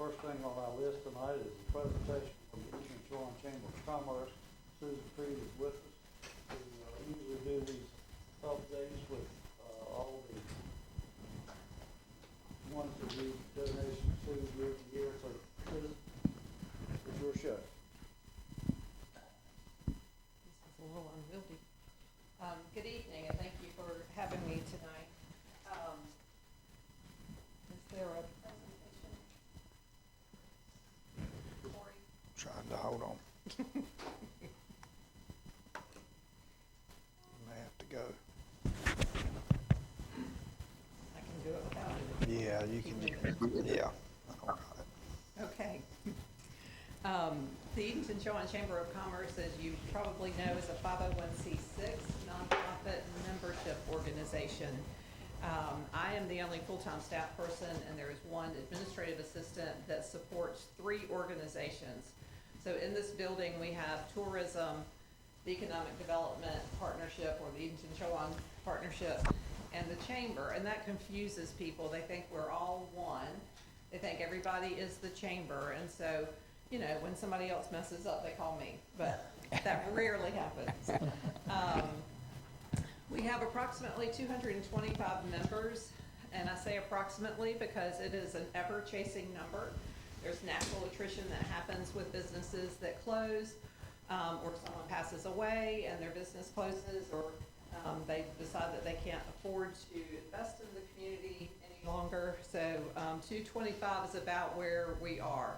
first thing on our list tonight is the presentation from the Edenton Chamber of Commerce. Susan Creed is with us. We usually do these updates with all the ones that we donations to year to year. So, Susan, it's your show. This is a little unwieldy. Good evening, and thank you for having me tonight. Is there a presentation? Corey? Trying to hold on. May have to go. I can do it without it. Yeah, you can. Yeah. I don't got it. Okay. The Edenton Chamber of Commerce, as you probably know, is a 501c6 nonprofit membership organization. I am the only full-time staff person, and there is one administrative assistant that supports 3 organizations. So in this building, we have tourism, the Economic Development Partnership, or the Edenton Partnership, and the Chamber, and that confuses people. They think we're all one. They think everybody is the Chamber, and so, you know, when somebody else messes up, they call me, but that rarely happens. We have approximately 225 members, and I say approximately because it is an ever-chasing number. There's natural attrition that happens with businesses that close, or someone passes away and their business closes, or they decide that they can't afford to invest in the community any longer. So 225 is about where we are.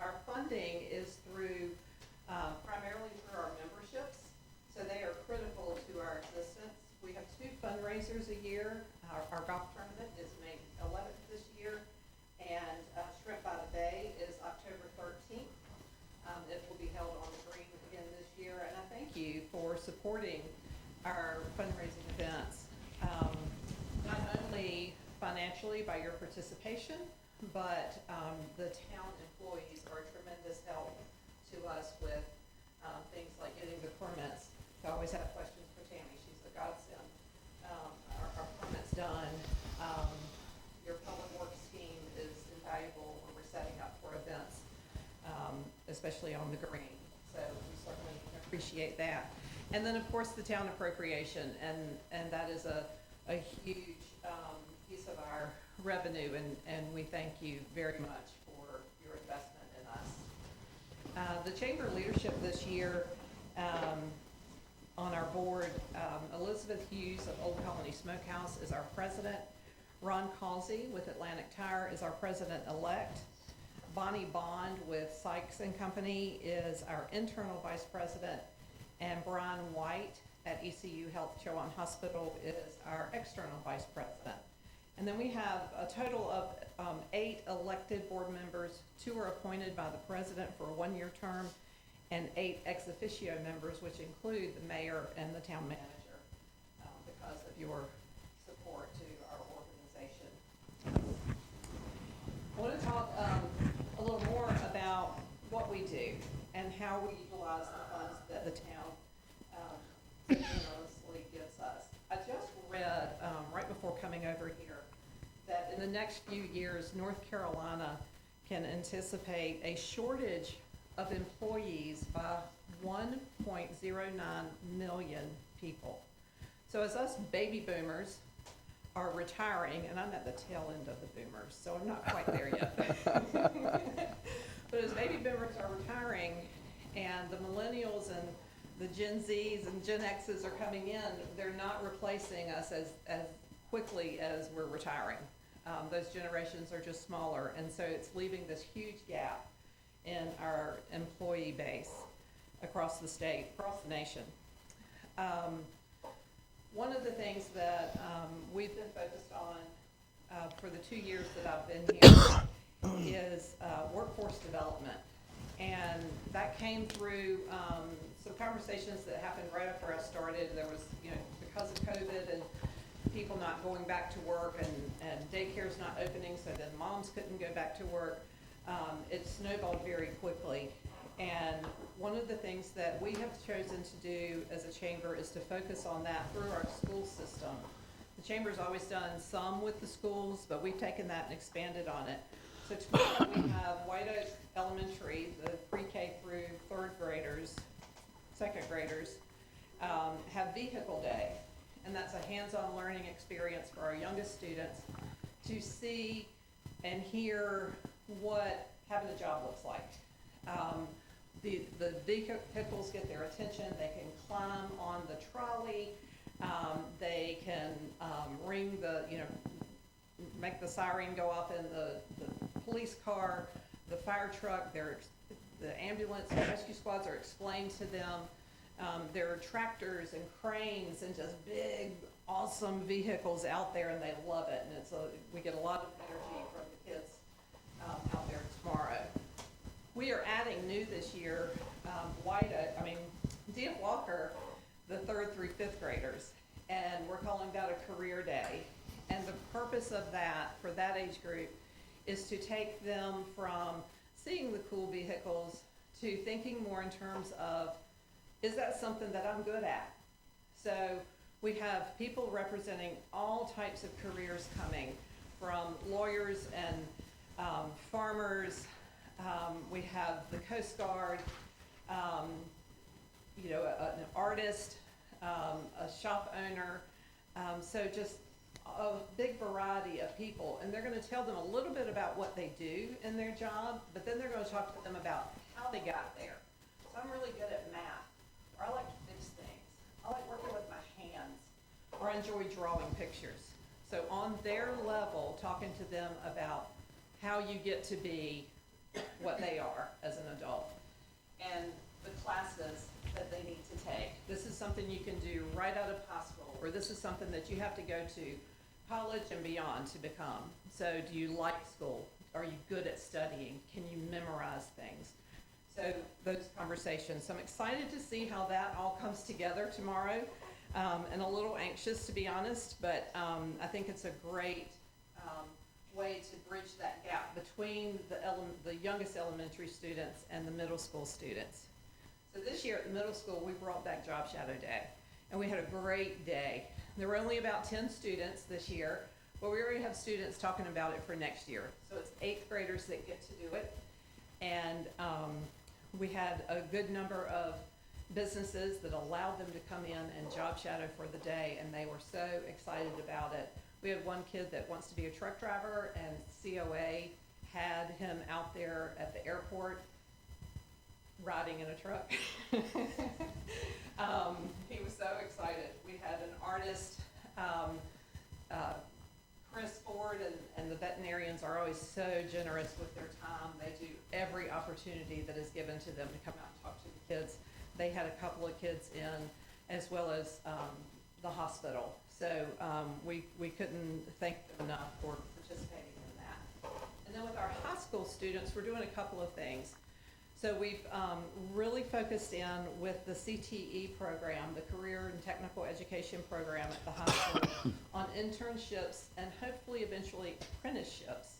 Our funding is through primarily through our memberships, so they are critical to our existence. We have 2 fundraisers a year. Our golf tournament is May 11th this year, and Shrimp by the Bay is October 13th. It will be held on the green again this year, and I thank you for supporting our fundraising events, not only financially by your participation, but the town employees are a tremendous help to us with things like getting the permits. I always have questions for Tammy. She's a godsend. Our permits done. Your public works team is invaluable when we're setting up for events, especially on the green. So we certainly appreciate that. And then, of course, the town appropriation, and that is a huge piece of our revenue, and we thank you very much for your investment in us. The Chamber leadership this year, on our board, Elizabeth Hughes of Old Colony Smokehouse is our president. Ron Causey with Atlantic Tire is our president-elect. Bonnie Bond with Sykes and Company is our internal vice president. And Brian White at ECU Health Chowan Hospital is our external vice president. And then we have a total of 8 elected board members. 2 are appointed by the president for a 1-year term, and 8 ex officio members, which include the mayor and the town manager, because of your support to our organization. I want to talk a little more about what we do and how we utilize the funds that the town generously gives us. I just read right before coming over here that in the next few years, North Carolina can anticipate a shortage of employees by 1.09 million people. So as us baby boomers are retiring, and I'm at the tail end of the boomers, so I'm not quite there yet. But as baby boomers are retiring and the millennials and the Gen Zs and Gen Xs are coming in, they're not replacing us as quickly as we're retiring. Those generations are just smaller, and so it's leaving this huge gap in our employee base across the state, across the nation. One of the things that we've been focused on for the 2 years that I've been here is workforce development. And that came through some conversations that happened right after I started. There was, you know, because of COVID and people not going back to work and daycare's not opening, so then moms couldn't go back to work. It snowballed very quickly. And one of the things that we have chosen to do as a chamber is to focus on that through our school system. The Chamber's always done some with the schools, but we've taken that and expanded on it. So tomorrow we have White Oak Elementary, the pre-K through third graders, second graders, have vehicle day. And that's a hands-on learning experience for our youngest students to see and hear what having a job looks like. The vehicles get their attention. They can climb on the trolley. They can ring the, make the siren go off in the police car, the fire truck, the ambulance, the rescue squads are explained to them. There are tractors and cranes and just big, awesome vehicles out there, and they love it. And we get a lot of energy from the kids out there tomorrow. We are adding new this year, D.F. Walker, the third through fifth graders, and we're calling that a career day. And the purpose of that, for that age group, is to take them from seeing the cool vehicles to thinking more in terms of, is that something that I'm good at? So we have people representing all types of careers coming, from lawyers and farmers. We have the Coast Guard, an artist, a shop owner. So just a big variety of people. And they're going to tell them a little bit about what they do in their job, but then they're going to talk to them about how they got there. So I'm really good at math, or I like to fix things. I like working with my hands, or I enjoy drawing pictures. So on their level, talking to them about how you get to be what they are as an adult, and the classes that they need to take. This is something you can do right out of high school, or this is something that you have to go to college and beyond to become. So do you like school? Are you good at studying? Can you memorize things? So those conversations. So I'm excited to see how that all comes together tomorrow, and a little anxious, to be honest, but I think it's a great way to bridge that gap between the youngest elementary students and the middle school students. So this year at the middle school, we brought back Job Shadow Day, and we had a great day. There were only about 10 students this year, but we already have students talking about it for next year. So it's 8th graders that get to do it, and we had a good number of businesses that allowed them to come in and job shadow for the day, and they were so excited about it. We had one kid that wants to be a truck driver, and COA had him out there at the airport riding in a truck. He was so excited. We had an artist, Chris Ford, and the veterinarians are always so generous with their time. They do every opportunity that is given to them to come out and talk to the kids. They had a couple of kids in, as well as the hospital. So we couldn't thank them enough for participating in that. And then with our high school students, we're doing a couple of things. So we've really focused in with the CTE program, the Career and Technical Education program at the high school, on internships and hopefully eventually apprenticeships.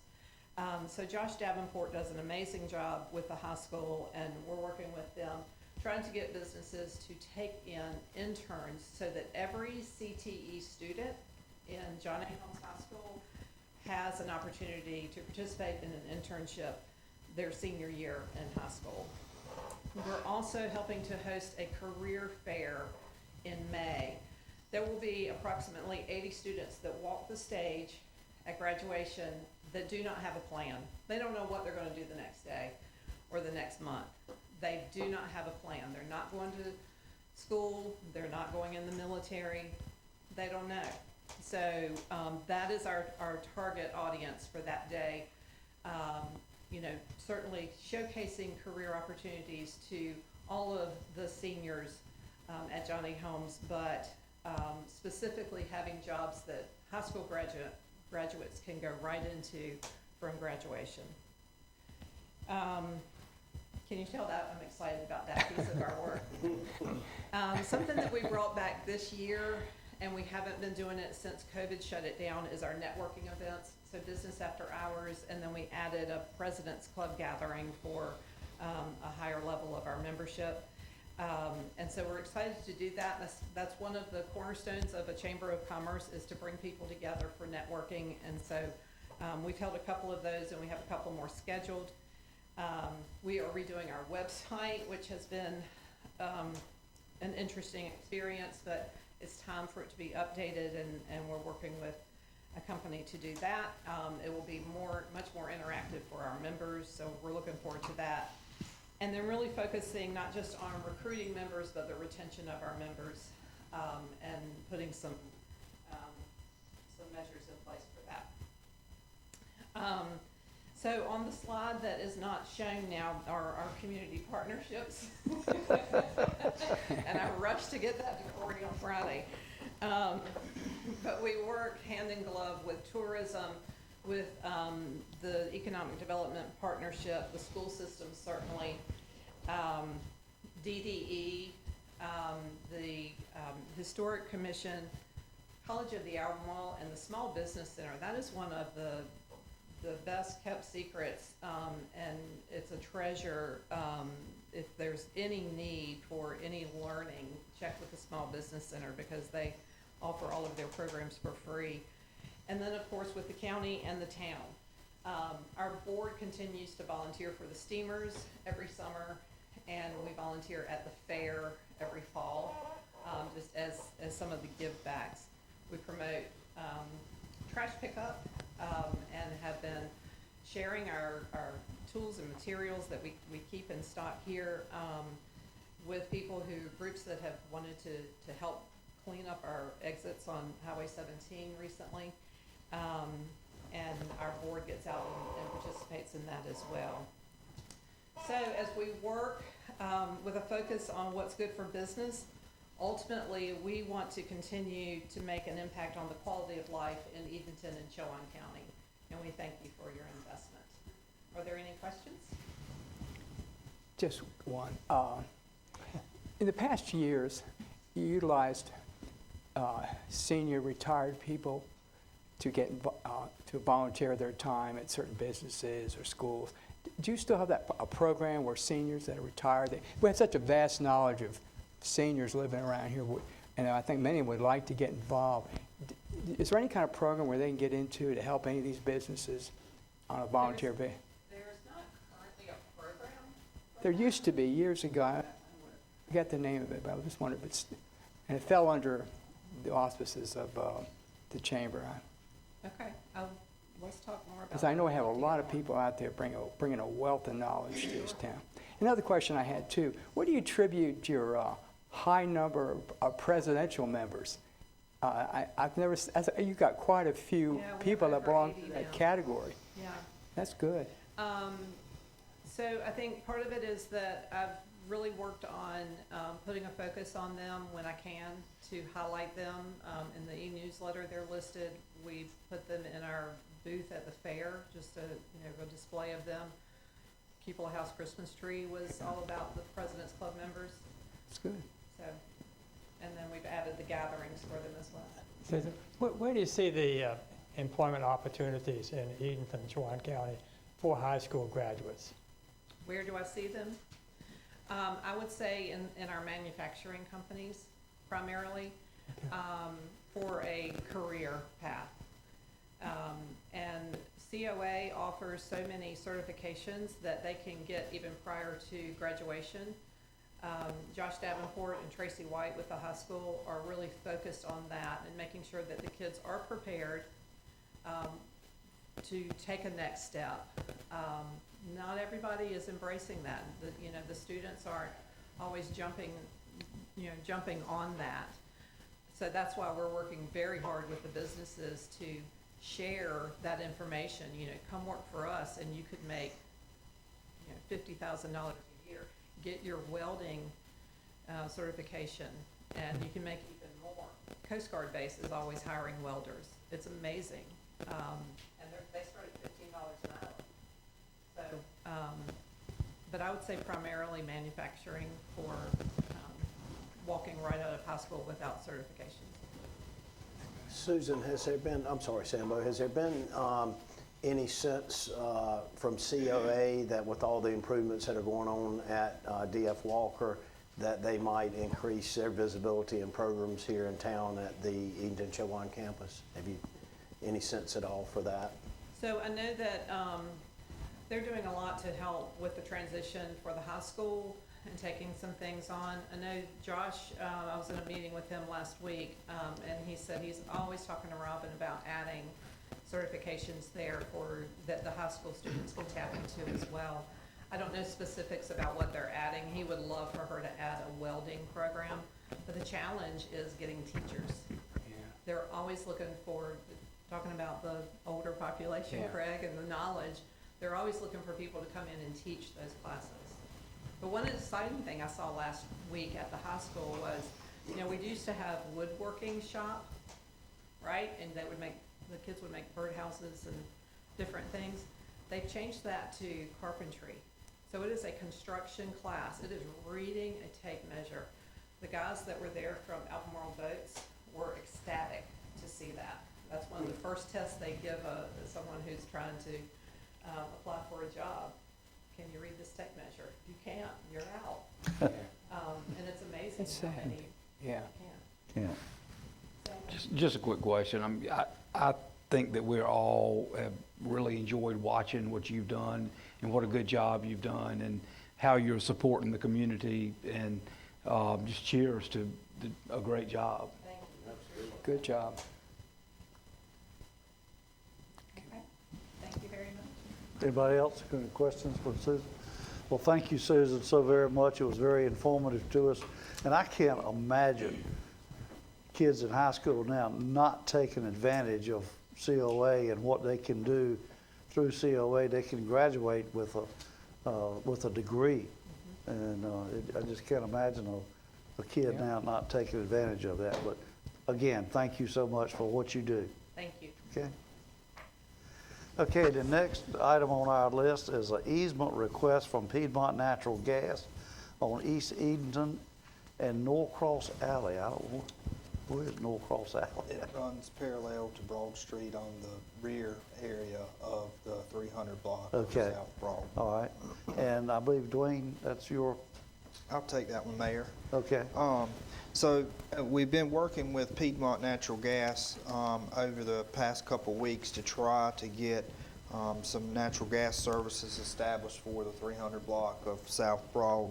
So Josh Davenport does an amazing job with the high school, and we're working with them, trying to get businesses to take in interns so that every CTE student in John A. Holmes High School has an opportunity to participate in an internship their senior year in high school. We're also helping to host a career fair in May. There will be approximately 80 students that walk the stage at graduation that do not have a plan. They don't know what they're going to do the next day or the next month. They do not have a plan. They're not going to school. They're not going in the military. They don't know. So that is our target audience for that day. Certainly showcasing career opportunities to all of the seniors at John A. Holmes, but specifically having jobs that high school graduates can go right into from graduation. Can you tell that I'm excited about that piece of our work? Something that we brought back this year, and we haven't been doing it since COVID shut it down, is our networking events. So business after hours, and then we added a President's Club gathering for a higher level of our membership. And so we're excited to do that. That's one of the cornerstones of a Chamber of Commerce, is to bring people together for networking. And so we've held a couple of those, and we have a couple more scheduled. We are redoing our website, which has been an interesting experience, but it's time for it to be updated, and we're working with a company to do that. It will be much more interactive for our members, so we're looking forward to that. And then really focusing not just on recruiting members, but the retention of our members, and putting some measures in place for that. So on the slide that is not shown now are our community partnerships. And I rushed to get that to Corey on Friday. But we work hand in glove with tourism, with the Economic Development Partnership, the school system certainly, DDE, the Historic Commission, College of the Albemarle, and the Small Business Center. That is one of the best kept secrets, and it's a treasure. If there's any need for any learning, check with the Small Business Center, because they offer all of their programs for free. And then, of course, with the county and the town. Our board continues to volunteer for the steamers every summer, and we volunteer at the fair every fall, just as some of the give backs. We promote trash pickup, and have been sharing our tools and materials that we keep in stock here, with groups that have wanted to help clean up our exits on Highway 17 recently. And our board gets out and participates in that as well. So as we work with a focus on what's good for business, ultimately we want to continue to make an impact on the quality of life in Edenton and Chowan County. And we thank you for your investment. Are there any questions? Just one. In the past years, you utilized senior retired people to get to volunteer their time at certain businesses or schools. Do you still have a program where seniors that are retired, we have such a vast knowledge of seniors living around here, and I think many would like to get involved. Is there any kind of program where they can get into to help any of these businesses on a volunteer basis? There's not currently a program. There used to be years ago. I forget the name of it, but I was just wondering if and it fell under the auspices of the chamber. Okay, let's talk more about that. Because I know I have a lot of people out there bringing a wealth of knowledge to this town. Another question I had too, what do you attribute your high number of presidential members? I've never, you've got quite a few people that belong to that category. Yeah. That's good. So I think part of it is that I've really worked on putting a focus on them when I can, to highlight them. In the e-newsletter, they're listed. We've put them in our booth at the fair, just a display of them. Keeple House Christmas tree was all about the President's Club members. That's good. So, and then we've added the gatherings for them as well. So where do you see the employment opportunities in Edenton, Chowan County for high school graduates? Where do I see them? I would say in our manufacturing companies primarily, for a career path. And COA offers so many certifications that they can get even prior to graduation. Josh Davenport and Tracy White with the high school are really focused on that and making sure that the kids are prepared to take a next step. Not everybody is embracing that. The students aren't always jumping on that. So that's why we're working very hard with the businesses to share that information. Come work for us and you could make $50,000 a year. Get your welding certification and you can make even more. Coast Guard base is always hiring welders. It's amazing. And they start at $15 an hour. So, but I would say primarily manufacturing for walking right out of high school without certification. Susan, I'm sorry, Sambo, has there been any sense from COA that with all the improvements that are going on at DF Walker, that they might increase their visibility and programs here in town at the Edenton Chowan campus? Have you any sense at all for that? So I know that they're doing a lot to help with the transition for the high school and taking some things on. I know Josh, I was in a meeting with him last week, and he said he's always talking to Robin about adding certifications there for that the high school students can tap into as well. I don't know specifics about what they're adding. He would love for her to add a welding program, but the challenge is getting teachers. Yeah. They're always looking for, talking about the older population, Yeah. Craig, and the knowledge, they're always looking for people to come in and teach those classes. But one exciting thing I saw last week at the high school was, you know, we used to have woodworking shop, right? And they would make, the kids would make birdhouses and different things. They've changed that to carpentry. So it is a construction class. It is reading a tape measure. The guys that were there from Albemarle Boats were ecstatic to see that. That's one of the first tests they give someone who's trying to apply for a job. Can you read this tape measure? If you can't, you're out. And it's amazing It's how sad. many Yeah. can. Yeah. So, Just a quick question. I think that we're all have really enjoyed watching what you've done and what a good job you've done and how you're supporting the community, and just cheers to a great job. thank you. Good job. Okay. Thank you very much. Anybody else? Any questions for Susan? Well, thank you, Susan, so very much. It was very informative to us. And I can't imagine kids in high school now not taking advantage of COA and what they can do through COA. They can graduate with a degree. And I just can't imagine a kid Yeah. now not taking advantage of that. But again, thank you so much for what you do. Thank you. Okay. Okay, the next item on our list is an easement request from Piedmont Natural Gas on East Edenton and Norcross Alley. I don't know, where's Norcross Alley? It runs parallel to Broad Street on the rear area of the 300 block of Okay. South Broad. All right, and I believe Dwayne, that's your, I'll take that one, Mayor. okay, So we've been working with Piedmont Natural Gas over the past couple weeks to try to get some natural gas services established for the 300 block of South Broad.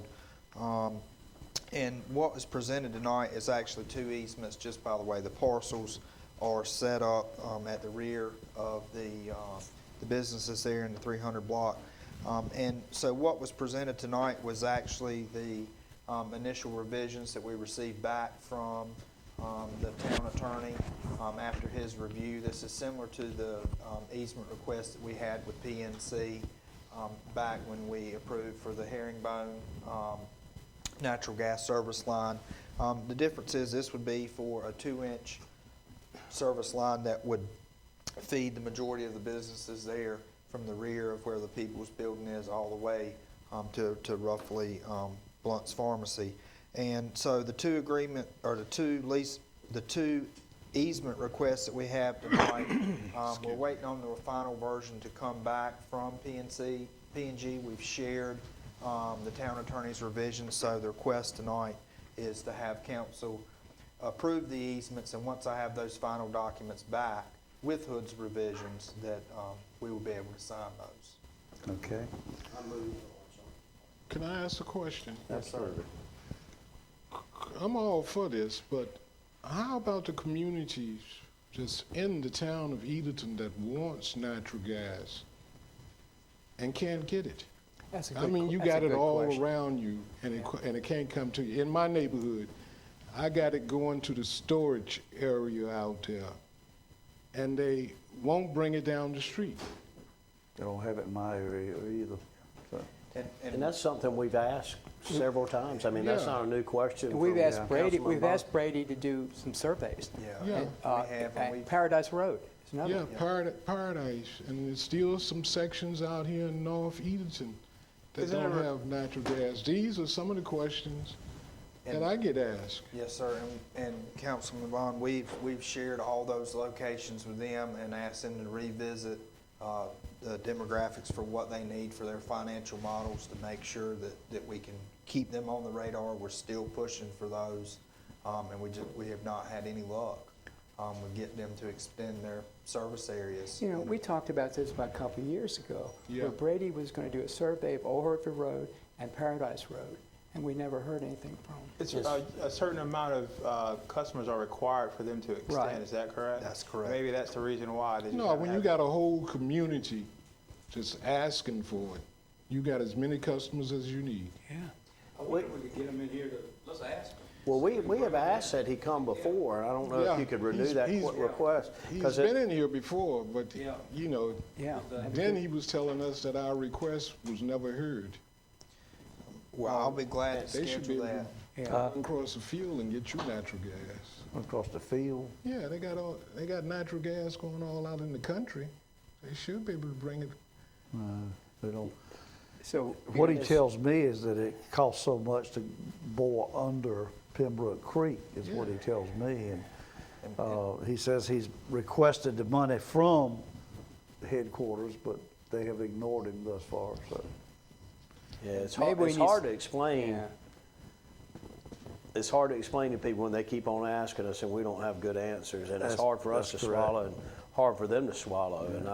And what was presented tonight is actually two easements, just by the way the parcels are set up at the rear of the businesses there in the 300 block. And so what was presented tonight was actually the initial revisions that we received back from the town attorney after his review. This is similar to the easement request that we had with PNC back when we approved for the Herringbone natural gas service line. The difference is this would be for a 2-inch service line that would feed the majority of the businesses there from the rear of where the People's Building is all the way to roughly Blunt's Pharmacy. And so the two easement requests that we have tonight, we're waiting on the final version to come back from P&G. We've shared the town attorney's revisions, so the request tonight is to have council approve the easements, and once I have those final documents back with Hood's revisions, that we will be able to sign those. okay. Can I ask a question? Absolutely. I'm all for this, but how about the communities just in the town of Edenton that wants natural gas and can't get it? That's a I good mean, you that's a got it good all question. around you, and it can't come to you. In my neighborhood, I got it going to the storage area out there, and they won't bring it down the street. They don't have it in my area either. So, And that's something we've asked several times. I mean, that's Yeah. not a new question. And we've from asked Brady, Councilman we've Bob. asked Brady to do some surveys. Yeah. Yeah. We have, and we've- Paradise Road is another Yeah, one. Paradise, and there's still some sections out here in North Edenton that Isn't don't there a- have natural gas. These are some of the questions that I get asked. Yes, sir, and Councilman Bond, we've shared all those locations with them and asked them to revisit the demographics for what they need for their financial models to make sure that we can keep them on the radar. We're still pushing for those, and we have not had any luck with getting them to extend their service areas. You know, we talked about this about a couple of years ago, Yeah. where Brady was going to do a survey of Old Hertford Road and Paradise Road, and we never heard anything from him. It's a certain amount of customers are required for them to extend, Right. is that correct? That's correct. Maybe that's the reason why. they just No, haven't when you had- got a whole community just asking for it, you got as many customers as you need. Yeah. I wonder if we could get them in here to, let's ask them. Well, we have asked that he come before, and I don't know if Yeah, you could renew he's- that he's- request. He's 'cause been in here before, but, Yeah. you know, Yeah. then he was telling us that our request was never heard. Well, I'll be glad to They should be schedule able that. Yeah. to come across the field and get you natural gas. Across the field. Yeah, they got natural gas going all out in the country. They should be able to bring it. They don't. So What he tells me is that it costs so much to bore under Pembroke Creek, is what he Yeah. tells me. And he says he's requested the money from headquarters, but they have ignored him thus far, so. Yeah, it's Maybe hard, we it's need hard s- to explain. Yeah. It's hard to explain to people when they keep on asking us and we don't have good answers. And it's That's- hard for us to that's correct. swallow and hard for them to swallow. And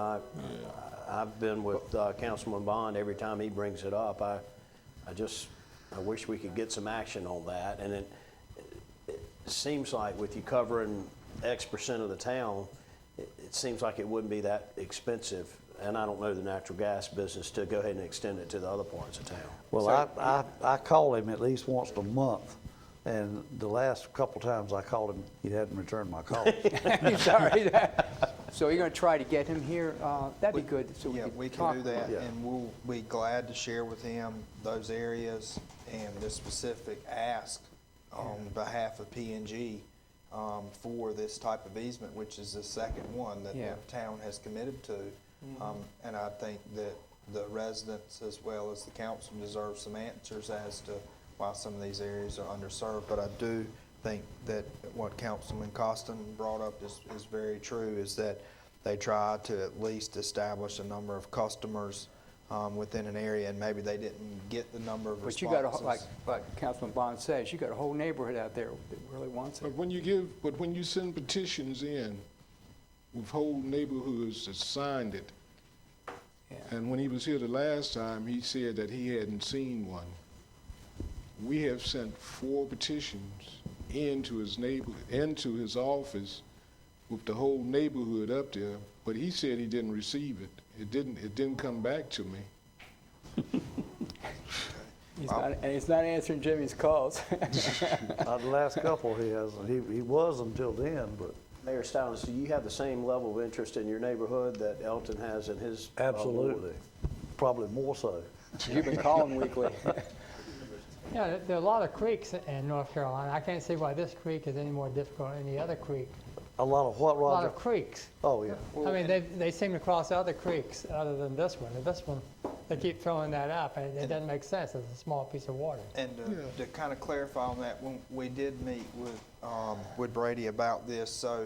I've been with Councilman Bond every time he brings it up. I wish we could get some action on that. And it seems like with you covering X percent of the town, it seems like it wouldn't be that expensive. And I don't know the natural gas business to go ahead and extend it to the other parts of town. Well, I call him at least once a month, and the last couple times I called him, he hadn't returned my call. Sorry. So you're going to try to get him here? That'd be good. So Yeah, could we talk can do that, Yeah. and we'll be glad to share with him those areas and the specific ask on behalf of P&G for this type of easement, which is the second one that Yeah. the town has committed to. And I think that the residents as well as the council deserve some answers as to why some of these areas are underserved. But I do think that what Councilman Costin brought up is very true, is that they try to at least establish a number of customers within an area, and maybe they didn't get the number of But you responses. got like Councilman Bond says, you got a whole neighborhood out there that really wants it. But when you send petitions in with whole neighborhoods that signed it, Yeah. and when he was here the last time, he said that he hadn't seen one. We have sent 4 petitions into his office with the whole neighborhood up there, but he said he didn't receive it. It didn't come back to me. He's not answering Jimmy's calls. The last couple he hasn't. He was until then, but Mayor Stallings, do you have the same level of interest in your neighborhood that Elton has in his? absolutely, probably more so. You've been calling weekly. Yeah, there are a lot of creeks in North Carolina. I can't see why this creek is any more difficult than any other creek. A lot of what, A lot Roger? of creeks. Oh, yeah. I mean, they seem to cross other creeks other than this one. And this one, they keep throwing that up, and it doesn't make sense. It's a small piece of water. And to kind of clarify on that, when we did meet with Brady about this, so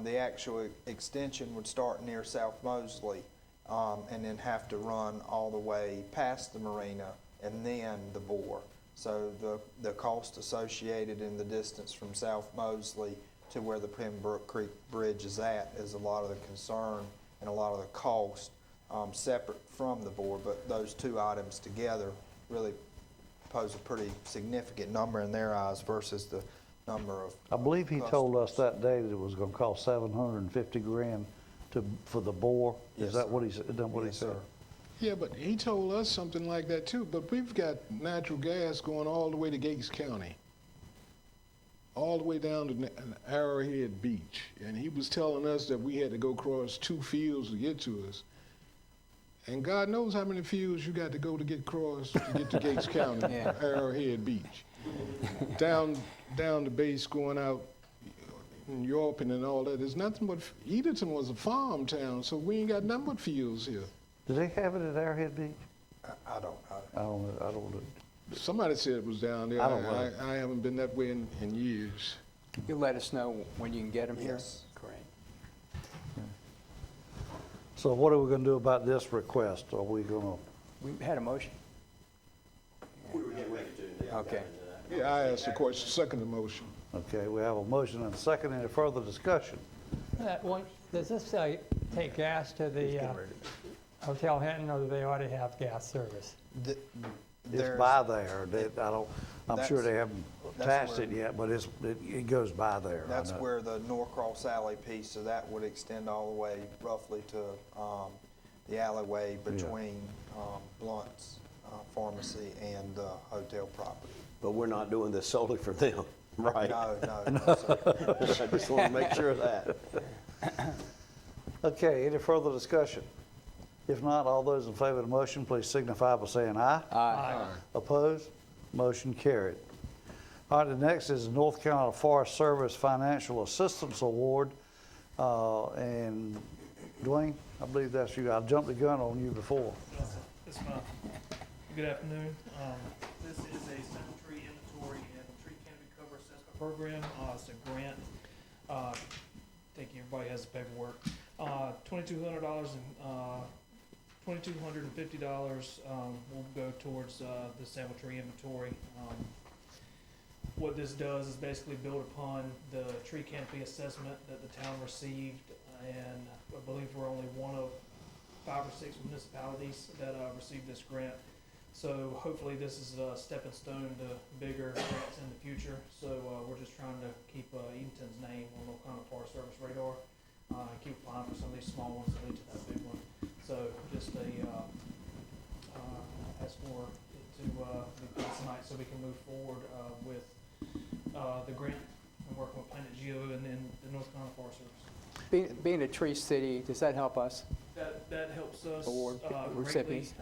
the actual extension would start near South Mosley and then have to run all the way past the marina and then the bore. So the cost associated in the distance from South Mosley to where the Pembroke Creek Bridge is at is a lot of the concern and a lot of the cost separate from the bore. But those two items together really pose a pretty significant number in their eyes versus the number of I believe he told us customers. that day that it was gonna cost $750,000 for the bore. Yes, Is that sir. what he said? Is that what he Yes, said? sir. Yeah, but he told us something like that too, but we've got natural gas going all the way to Gates County, all the way down to Arrowhead Beach, and he was telling us that we had to go across 2 fields to get to us. And God knows how many fields you got to go to get across to get to Gates County, Yeah. Arrowhead Beach. Down the base going out in Yorpin and all that. There's nothing but, Edenton was a farm town, so we ain't got nothing but fields here. Do they have it at Arrowhead Beach? I don't know. I don't know. Somebody said it was down there. I don't know. I haven't been that way in years. You'll let us know when you can get him here? Yes. Great. So what are we gonna do about this request? Are we gonna, We had a motion. We were getting ready to. Okay. Yeah, I asked the question, second the motion. Okay, we have a motion and a second. Any further discussion? Does this take gas to the Hotel Hinton, or do they already have gas service? Th- It's there's- by there. I'm sure they haven't that's attached it where- yet, but it goes by there. I That's know. where the Norcross Alley piece, so that would extend all the way roughly to the alleyway between Blunt's Pharmacy and the hotel property. But we're not doing this solely for them, right? No, sir. I just want to make sure of that. Okay, any further discussion? If not, all those in favor of the motion, please signify by saying aye. Aye. Opposed? Motion carried. All right, the next is the North Carolina Forest Service Financial Assistance Award. And Dwayne, I believe that's you. I jumped the gun on you before. It's fine. Good afternoon. This is a central tree inventory and tree canopy cover assessment program. It's a grant. I think everybody has the paperwork. $2,200 and $2,250 will go towards the sample tree inventory. What this does is basically build upon the tree canopy assessment that the town received, and I believe we're only one of 5 or 6 municipalities that received this grant. So hopefully this is a stepping stone to bigger grants in the future. So we're just trying to keep Edenton's name on the North Carolina Forest Service radar. Keep applying for some of these small ones to lead to that big one. So just ask for it to be passed tonight so we can move forward with the grant and working with Planet Geo and then the North Carolina Forest Service. Being a tree city, does that help us? That helps us Award greatly. recipients.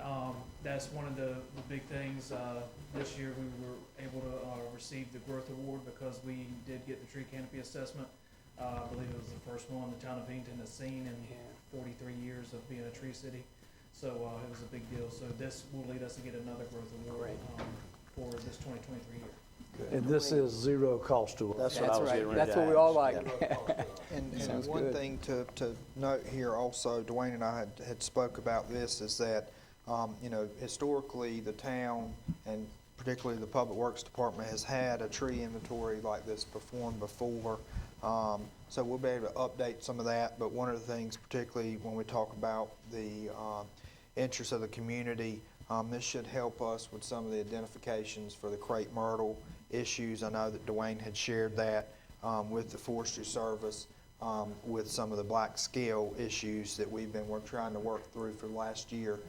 That's one of the big things. This year we were able to receive the Growth Award because we did get the tree canopy assessment. I believe it was the first one the town of Edenton has seen in 43 years of being a tree city. So it was a big deal. So this will lead us to get another Growth Award for this 2023 year. And this is zero cost to us. That's what I That's was right. getting ready That's to what we all ask. like. Yeah. And Sounds one good. thing to note here also, Dwayne and I had spoke about this, is that, historically, the town, and particularly the Public Works Department, has had a tree inventory like this performed before. So we'll be able to update some of that, but one of the things, particularly when we talk about the interests of the community, this should help us with some of the identifications for the crepe myrtle issues. I know that Dwayne had shared that with the Forestry Service, with some of the black scale issues that we're trying to work through for last year.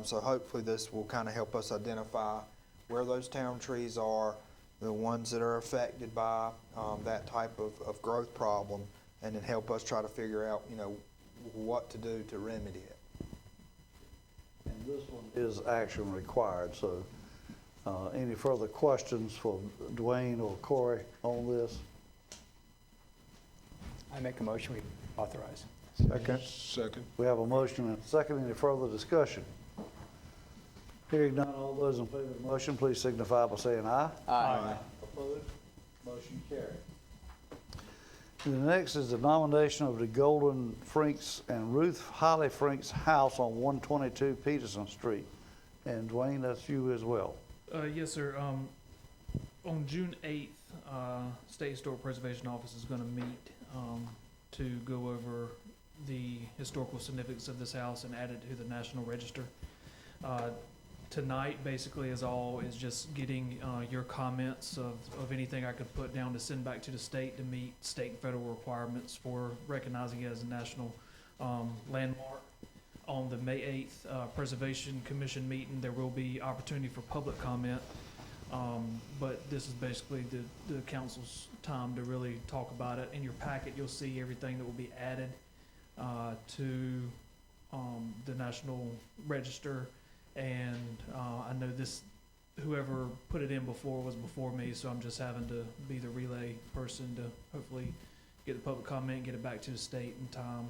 So hopefully this will kind of help us identify where those town trees are, the ones that are affected by that type of growth problem, and then help us try to figure out, what to do to remedy it. And this one is action required, so any further questions for Dwayne or Corey on this? I make a motion, we authorize. Second. We have a motion and a second. Any further discussion? Hearing none, all those in favor of the motion, please signify by saying aye. Aye. Opposed? Motion carried. And the next is the nomination of the Golden Franks and Ruth Holly Franks house on 122 Peterson Street. And Dwayne, that's you as well. Yes, sir. On June 8th, State Historic Preservation Office is going to meet to go over the historical significance of this house and add it to the National Register. Tonight, basically, is just getting your comments of anything I could put down to send back to the state to meet state and federal requirements for recognizing it as a national landmark. On the May 8th Preservation Commission meeting, there will be opportunity for public comment. But this is basically the council's time to really talk about it. In your packet, you'll see everything that will be added to the National Register. And I know whoever put it in before was before me, so I'm just having to be the relay person to hopefully get the public comment and get it back to the state in time.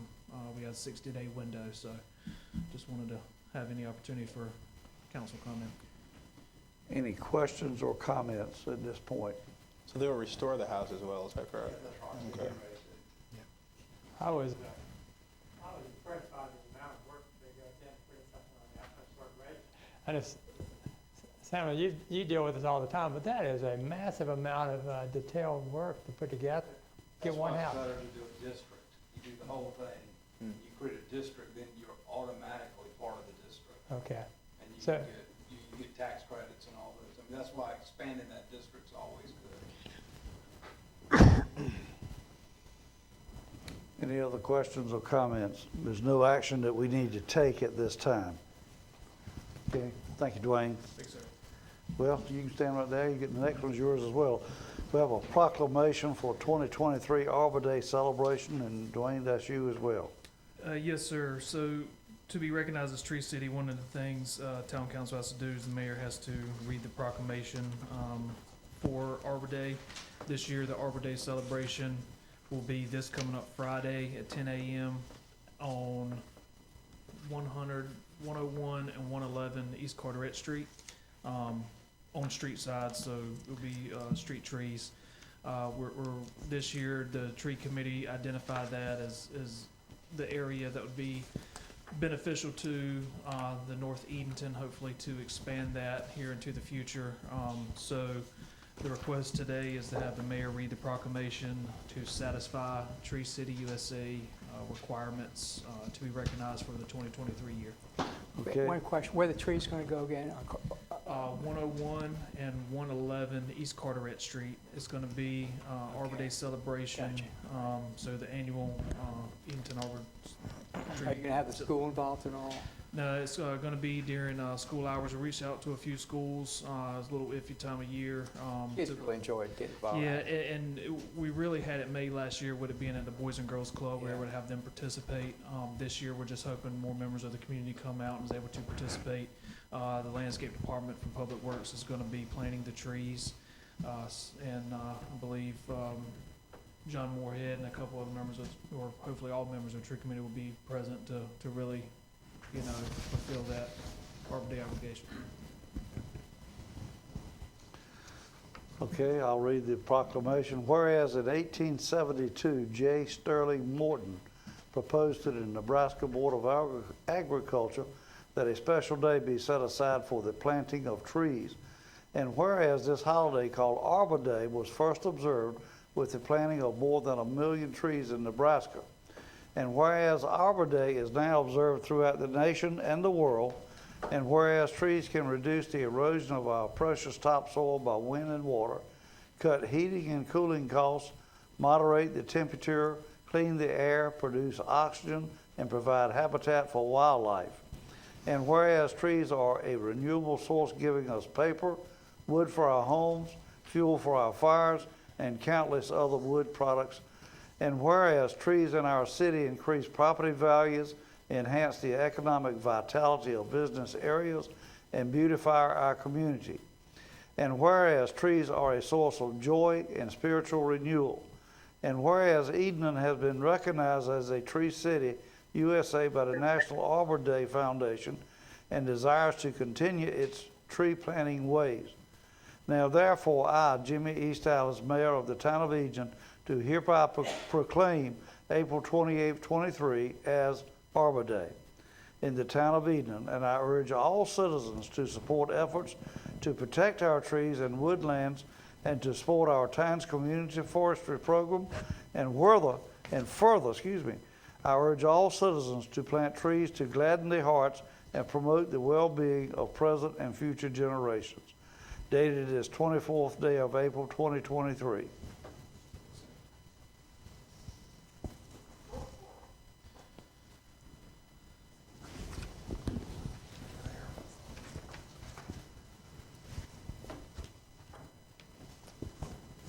We got a 60-day window, so just wanted to have any opportunity for council comment. Any questions or comments at this point? So they'll restore the house as well, is that correct? Okay. I was impressed by the amount of work they got in putting something on that much work, right? I just Samuel, you deal with this all the time, but that is a massive amount of detailed work to put together. Get one house. That's why it's better to do a district. You do the whole thing. You create a district, then you're automatically part of the district. Okay. And you So- get tax credits and all those. I mean, that's why expanding that district's always good. Any other questions or comments? There's no action that we need to take at this time. Okay, thank you, Dwayne. Thanks, sir. Well, you can stand right there. You get, the next one's yours as well. We have a proclamation for 2023 Arbor Day celebration, and Dwayne, that's you as well. Yes, sir. So to be recognized as Tree City, one of the things town council has to do is the mayor has to read the proclamation for Arbor Day. This year, the Arbor Day celebration will be this coming up Friday at 10 a.m. on 100, 101, and 111 East Carteret Street, on street side, so it'll be street trees. We're this year, the tree committee identified that as the area that would be beneficial to the North Edenton, hopefully to expand that here into the future. So the request today is to have the mayor read the proclamation to satisfy Tree City USA requirements to be recognized for the 2023 year. Okay. One question, where the tree's gonna go again? 101 and 111 East Carteret Street. It's going to be Arbor Day celebration. Gotcha. So the annual Edenton Arbor Tree. Are you gonna have the school involved and all? No, it's going to be during school hours. We reached out to a few schools. It's a little iffy time of year. Kids really enjoyed getting involved. Yeah, we really had it made last year with it being at the Boys and Girls Club. We were able to have them participate. This year, we're just hoping more members of the community come out and is able to participate. The landscape department from Public Works is going to be planting the trees. And I believe John Moorhead and a couple other members of, or hopefully all members of the tree committee will be present to really, fulfill that Arbor Day obligation. Okay, I'll read the proclamation. Whereas in 1872, J. Sterling Morton proposed to the Nebraska Board of Agriculture that a special day be set aside for the planting of trees. And whereas this holiday called Arbor Day was first observed with the planting of more than 1 million trees in Nebraska. And whereas Arbor Day is now observed throughout the nation and the world, and whereas trees can reduce the erosion of our precious topsoil by wind and water, cut heating and cooling costs, moderate the temperature, clean the air, produce oxygen, and provide habitat for wildlife. And whereas trees are a renewable source giving us paper, wood for our homes, fuel for our fires, and countless other wood products. And whereas trees in our city increase property values, enhance the economic vitality of business areas, and beautify our community. And whereas trees are a source of joy and spiritual renewal. And whereas Edenton has been recognized as a Tree City USA by the National Arbor Day Foundation and desires to continue its tree planting ways. Now therefore I, Jimmy East Allis, Mayor of the Town of Edenton, do hereby proclaim April 28, 23 as Arbor Day in the Town of Edenton, and I urge all citizens to support efforts to protect our trees and woodlands and to support our town's community forestry program, and further, I urge all citizens to plant trees to gladden their hearts and promote the well-being of present and future generations. Dated this 24th day of April 2023.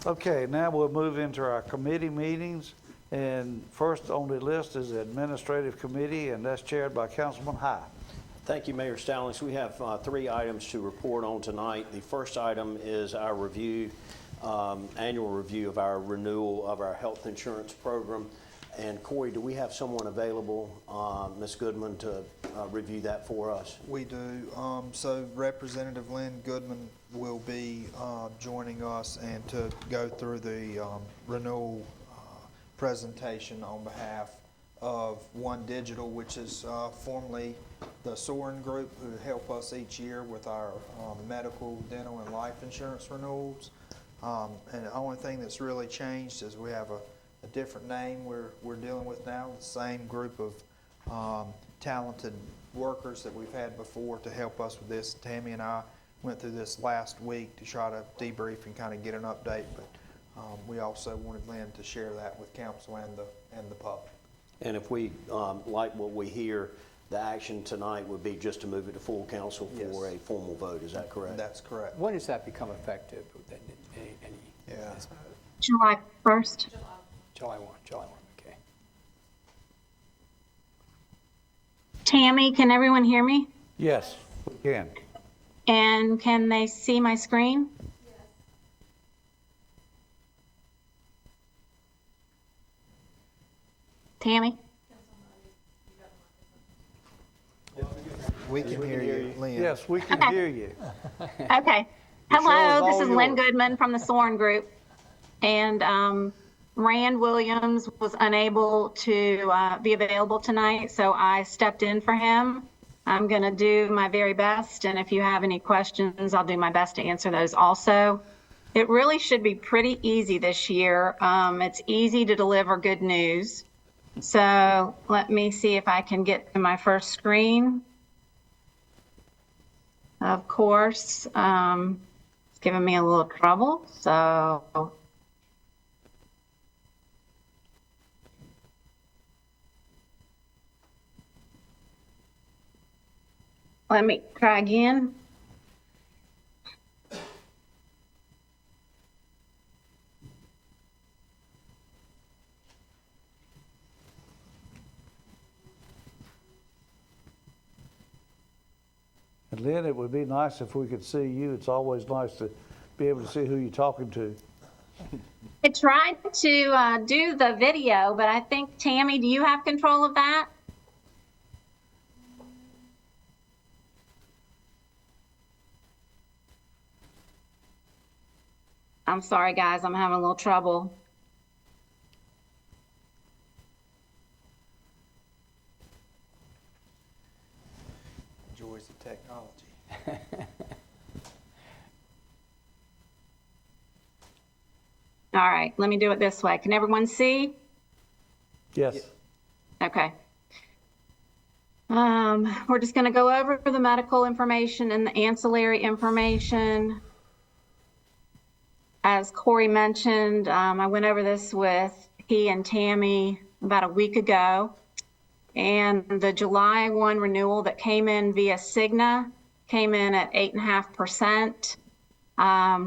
Okay, now we'll move into our committee meetings. And first on the list is the Administrative Committee, and that's chaired by Councilman High. Thank you, Mayor Stallings. We have 3 items to report on tonight. The first item is our review, annual review of our renewal of our health insurance program. And Corey, do we have someone available, Ms. Goodman, to review that for us? We do. So Representative Lynn Goodman will be joining us and to go through the renewal presentation on behalf of One Digital, which is formerly the Soren Group, who help us each year with our medical, dental, and life insurance renewals. And the only thing that's really changed is we have a different name we're dealing with now, the same group of talented workers that we've had before to help us with this. Tammy and I went through this last week to try to debrief and kind of get an update, but we also wanted Lynn to share that with council and the public. And if we, like what we hear, the action tonight would be just to move it to full council for Yes. a formal vote, is that correct? That's correct. When does that become effective? Yeah. July 1st. July 1, okay. Tammy, can everyone hear me? Yes, we can. And can they see my screen? Tammy? We can hear you, Lynn. Yes, we can Okay. hear you. Okay. The show is Hello, this all is Lynn yours. Goodman from the Soren Group. And Rand Williams was unable to be available tonight, so I stepped in for him. I'm going to do my very best, and if you have any questions, I'll do my best to answer those also. It really should be pretty easy this year. It's easy to deliver good news. So let me see if I can get to my first screen. Of course, it's giving me a little trouble, so. Let me try again. And Lynn, it would be nice if we could see you. It's always nice to be able to see who you're talking to. I tried to do the video, but I think, Tammy, do you have control of that? I'm sorry, guys, I'm having a little trouble. Joys of technology. All right, let me do it this way. Can everyone see? Yes. Okay. We're just going to go over the medical information and the ancillary information. As Corey mentioned, I went over this with he and Tammy about a week ago. And the July 1 renewal that came in via Cigna came in at 8.5%.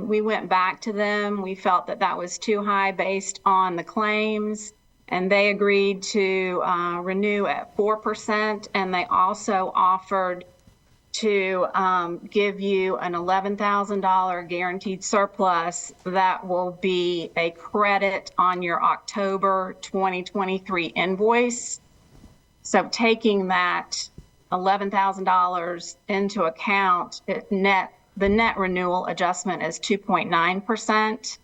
We went back to them. We felt that that was too high based on the claims, and they agreed to renew at 4%. And they also offered to give you an $11,000 guaranteed surplus that will be a credit on your October 2023 invoice. So taking that $11,000 into account, the net renewal adjustment is 2.9%.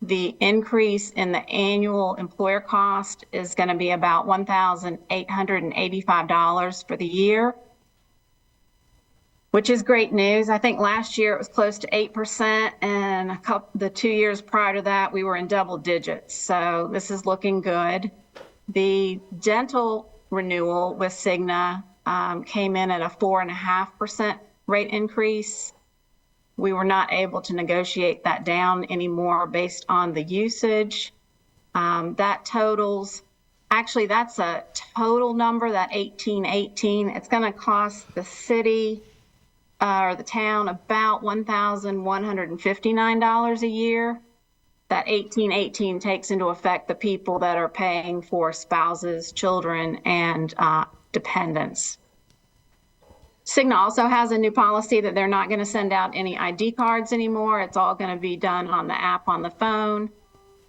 The increase in the annual employer cost is going to be about $1,885 for the year, which is great news. I think last year it was close to 8%, and the 2 years prior to that, we were in double digits. So this is looking good. The dental renewal with Cigna came in at a 4.5% rate increase. We were not able to negotiate that down anymore based on the usage. That totals, actually that's a total number, that 1818. It's going to cost the city or the town about $1,159 a year. That 1818 takes into effect the people that are paying for spouses, children, and dependents. Cigna also has a new policy that they're not going to send out any ID cards anymore. It's all going to be done on the app on the phone.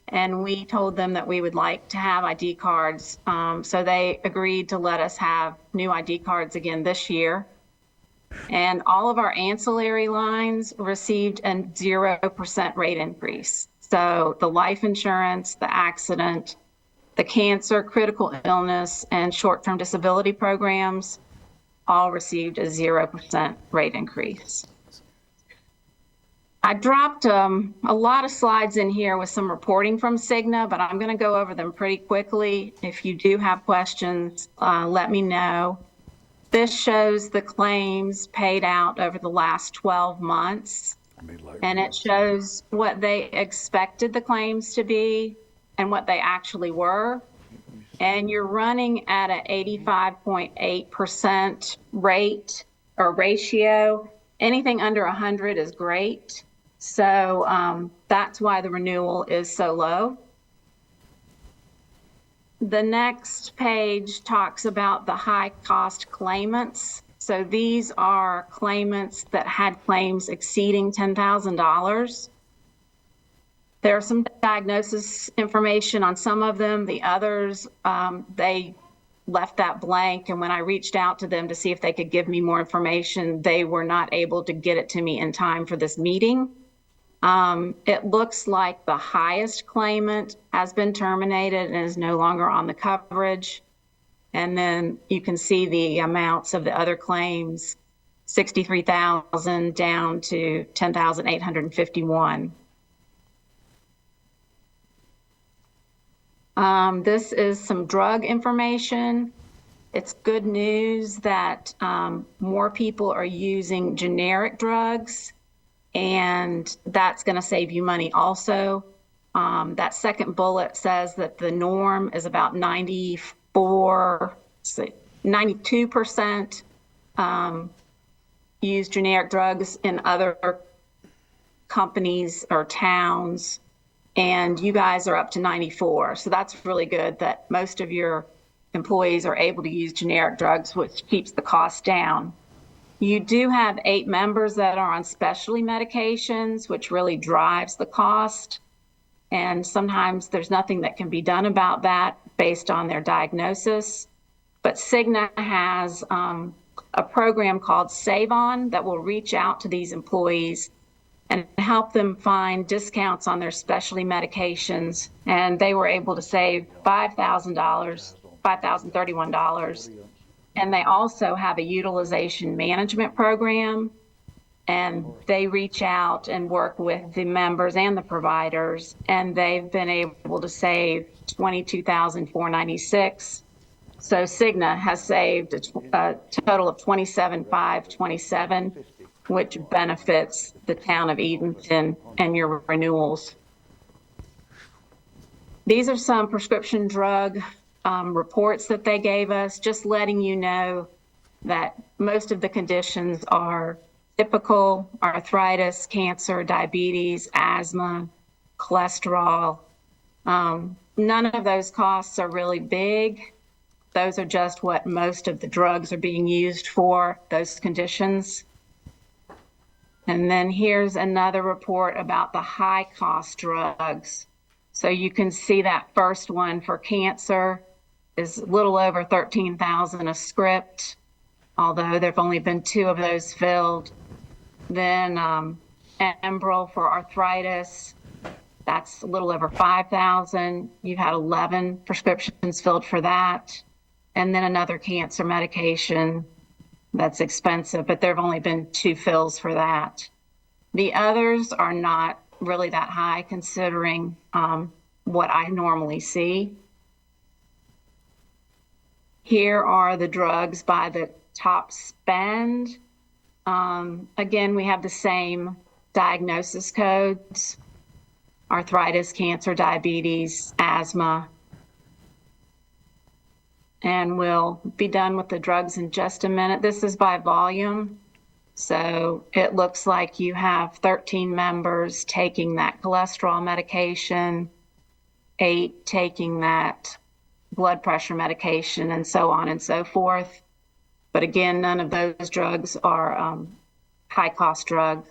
And we told them that we would like to have ID cards. So they agreed to let us have new ID cards again this year. And all of our ancillary lines received a 0% rate increase. So the life insurance, the accident, the cancer, critical illness, and short-term disability programs all received a 0% rate increase. I dropped a lot of slides in here with some reporting from Cigna, but I'm going to go over them pretty quickly. If you do have questions, let me know. This shows the claims paid out over the last 12 months, and it shows what they expected the claims to be and what they actually were. And you're running at an 85.8% rate or ratio. Anything under 100 is great. So that's why the renewal is so low. The next page talks about the high cost claimants. So these are claimants that had claims exceeding $10,000. There's some diagnosis information on some of them. The others, they left that blank. And when I reached out to them to see if they could give me more information, they were not able to get it to me in time for this meeting. It looks like the highest claimant has been terminated and is no longer on the coverage. And then you can see the amounts of the other claims, 63,000 down to 10,851. This is some drug information. It's good news that more people are using generic drugs, and that's going to save you money also. That second bullet says that the norm is about 92% use generic drugs in other companies or towns, and you guys are up to 94. So that's really good that most of your employees are able to use generic drugs, which keeps the cost down. You do have 8 members that are on specialty medications, which really drives the cost. And sometimes there's nothing that can be done about that based on their diagnosis. But Cigna has a program called Save On that will reach out to these employees and help them find discounts on their specialty medications. And they were able to save $5,031. And they also have a utilization management program, and they reach out and work with the members and the providers, and they've been able to save $22,496. So Cigna has saved a total of $27,527, which benefits the town of Edenton and your renewals. These are some prescription drug reports that they gave us, just letting you know that most of the conditions are typical: arthritis, cancer, diabetes, asthma, cholesterol. None of those costs are really big. Those are just what most of the drugs are being used for, those conditions. And then here's another report about the high cost drugs. So you can see that first one for cancer is a little over 13,000 a script, although there've only been 2 of those filled. Then Enbrel for arthritis, that's a little over 5,000. You've had 11 prescriptions filled for that. And then another cancer medication that's expensive, but there've only been 2 fills for that. The others are not really that high considering what I normally see. Here are the drugs by the top spend. Again, we have the same diagnosis codes: arthritis, cancer, diabetes, asthma. And we'll be done with the drugs in just a minute. This is by volume. So it looks like you have 13 members taking that cholesterol medication, 8 taking that blood pressure medication, and so on and so forth. But again, none of those drugs are high cost drugs.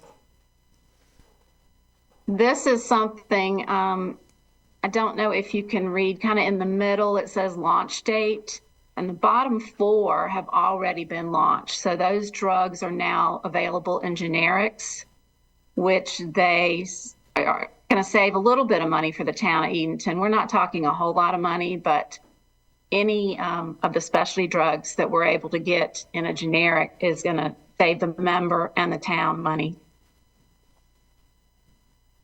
This is something, I don't know if you can read, kind of in the middle, it says launch date, and the bottom 4 have already been launched. So those drugs are now available in generics, which they are going to save a little bit of money for the town of Edenton. We're not talking a whole lot of money, but any of the specialty drugs that we're able to get in a generic is going to save the member and the town money.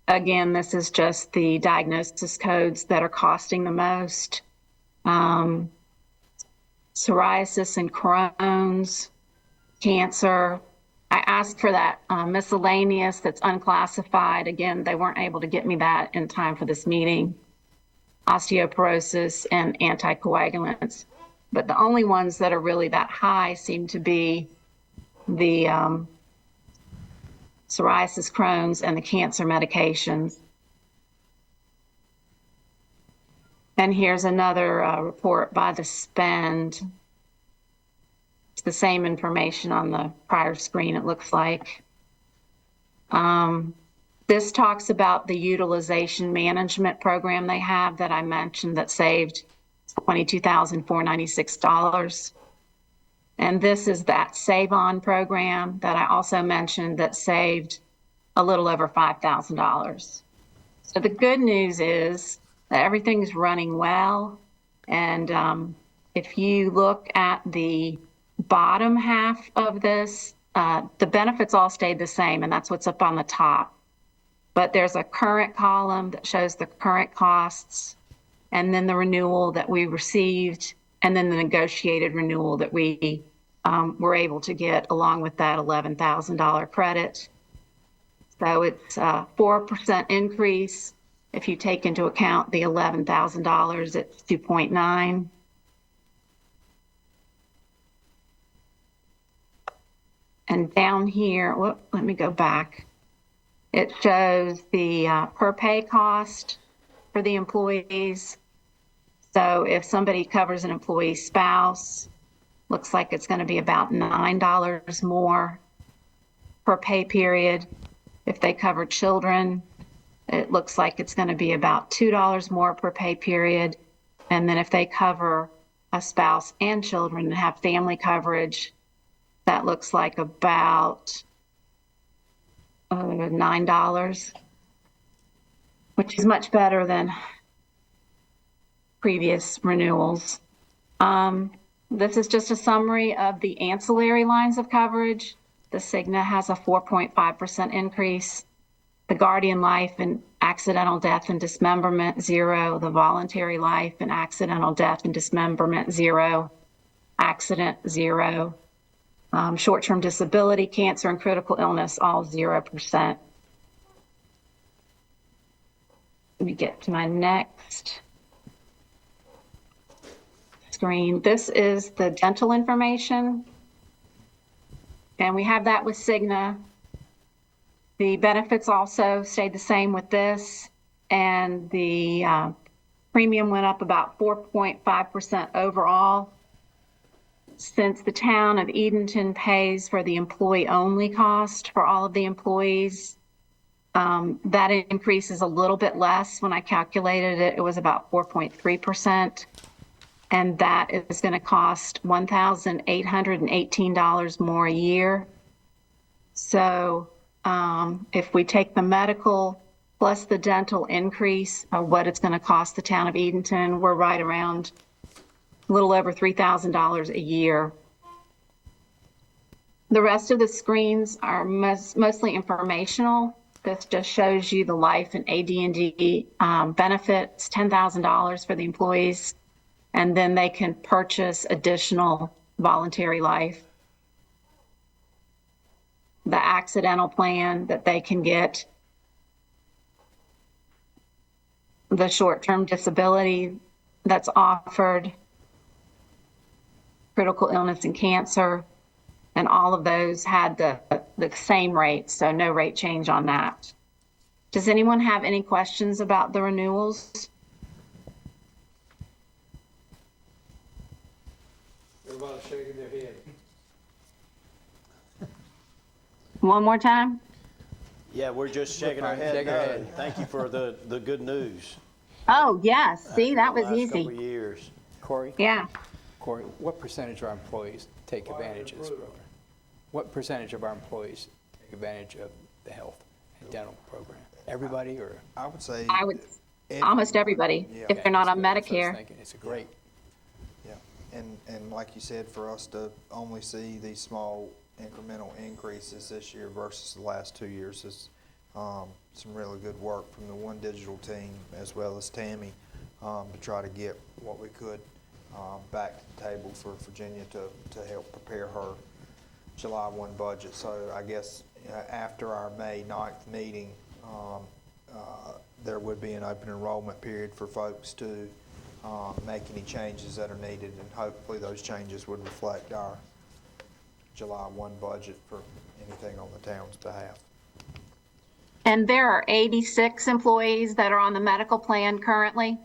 Again, this is just the diagnosis codes that are costing the most. Psoriasis and Crohn's, cancer. I asked for that miscellaneous that's unclassified. Again, they weren't able to get me that in time for this meeting. Osteoporosis and anticoagulants. But the only ones that are really that high seem to be the psoriasis, Crohn's, and the cancer medications. And here's another report by the spend. It's the same information on the prior screen, it looks like. This talks about the utilization management program they have that I mentioned that saved $22,496. And this is that Save On program that I also mentioned that saved a little over $5,000. So the good news is that everything's running well. And if you look at the bottom half of this, the benefits all stayed the same, and that's what's up on the top. But there's a current column that shows the current costs, and then the renewal that we received, and then the negotiated renewal that we were able to get along with that $11,000 credit. So it's a 4% increase. If you take into account the $11,000, it's 2.9. And down here, let me go back. It shows the per pay cost for the employees. So if somebody covers an employee's spouse, looks like it's going to be about $9 more per pay period. If they cover children, it looks like it's going to be about $2 more per pay period. And then if they cover a spouse and children and have family coverage, that looks like about $9, which is much better than previous renewals. This is just a summary of the ancillary lines of coverage. The Cigna has a 4.5% increase. The Guardian Life and Accidental Death and Dismemberment, 0. The Voluntary Life and Accidental Death and Dismemberment, 0. Accident, 0. Short-term disability, cancer, and critical illness, all 0%. Let me get to my next screen. This is the dental information, and we have that with Cigna. The benefits also stayed the same with this, and the premium went up about 4.5% overall. Since the town of Edenton pays for the employee-only cost for all of the employees, that increase is a little bit less. When I calculated it, it was about 4.3%. And that is going to cost $1,818 more a year. So if we take the medical plus the dental increase of what it's going to cost the town of Edenton, we're right around a little over $3,000 a year. The rest of the screens are mostly informational. This just shows you the life and AD&D benefits, $10,000 for the employees, and then they can purchase additional voluntary life. The accidental plan that they can get, the short-term disability that's offered, critical illness and cancer, and all of those had the same rate, so no rate change on that. Does anyone have any questions about the renewals? Everybody's shaking their head. One more time? Yeah, we're just shaking our head. Shaking our No, head. thank you for the good news. Oh, yes. See, that was Last couple of easy. years. Corey, Yeah. what percentage of our employees take advantage of this program? What percentage of our employees take advantage of the health and dental program? Everybody, or? I would say. I would, almost everybody, Yeah. if they're not on That's what I was Medicare. thinking. It's a great. And like you said, for us to only see these small incremental increases this year versus the last 2 years is some really good work from the One Digital team as well as Tammy to try to get what we could back to the table for Virginia to help prepare her July 1 budget. So I guess after our May 9th meeting, there would be an open enrollment period for folks to make any changes that are needed, and hopefully those changes would reflect our July 1 budget for anything on the town's behalf. And there are 86 employees that are on the medical plan currently.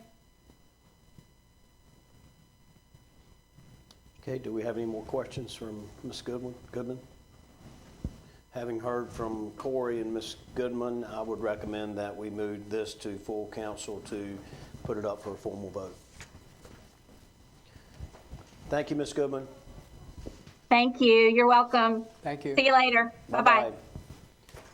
Okay, do we have any more questions from Ms. Goodman? Having heard from Corey and Ms. Goodman, I would recommend that we move this to full council to put it up for a formal vote. Thank you, Ms. Goodman. Thank you. You're welcome. Thank you. See you later. Bye-bye.